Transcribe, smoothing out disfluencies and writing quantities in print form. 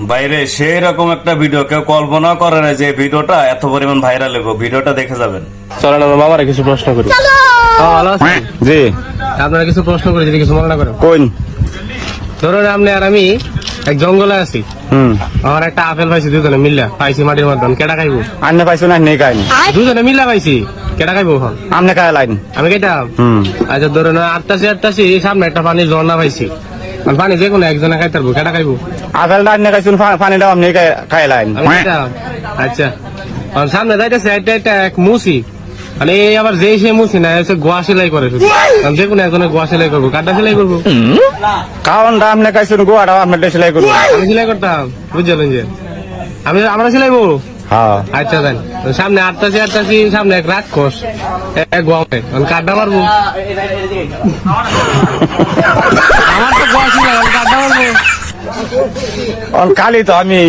বাইরে সেই রকম একটা ভিডিও কেউ কল্পনা করে না যে ভিডিওটা এত পরিমাণ ভাইরাল হবে। ভিডিওটা দেখে যাবেন। চলেন আমার মামারা কিছু প্রশ্ন করি। ভালো আছেন? জি। আপনারা কিছু প্রশ্ন করি, যদি কিছু মনে না করেন। কোন? ধরুন আপনি আর আমি এক জঙ্গলে আছি, আমার একটা আপেল পাইছি, দুজনে মিল্লা পাইছি মাটির মধ্যে, কেটা খাইবো? আন্নে পাইছো না নেই কাইনি? দুজনে মিল্লা পাইছি, কেটা খাইবো? এখন আমনে কায় লাইন? আমি কেটাম। আচ্ছা ধরুন আটটাছি সামনে একটা পানির ঝর্ণা পাইছি, আর পানি যে কোনো একজনে খাইতে পারবো, কেটা খাইবো? আপেলটা আন্নে খাইছুন, পানিটাও আমনে কায় লাইন? আমি কেটাম। আচ্ছা আর সামনে যাইতেছে একটা এক মুসি, মানে এই আবার যে সে মুসি না, হচ্ছে গোয়া সেলাই করে শুধু, আমি যে কোনো একজনে গোয়া সেলাই করবো, কাটা সেলাই করবো। কারণটা আমনে খাইছুন, গোয়াটাও আমনে সেলাই করবো। আমি সেলাই করতাম, বুঝলেন যে আমরা সেলাইবো। হ্যাঁ। আচ্ছা দেন, সামনে আটটাছি সামনে এক রাক্ষস, এক গোয়ামে কাড্ডা মারবো। আমার তো গোয়া ছিল, কাড্ডা মারবো। কালি তো আমি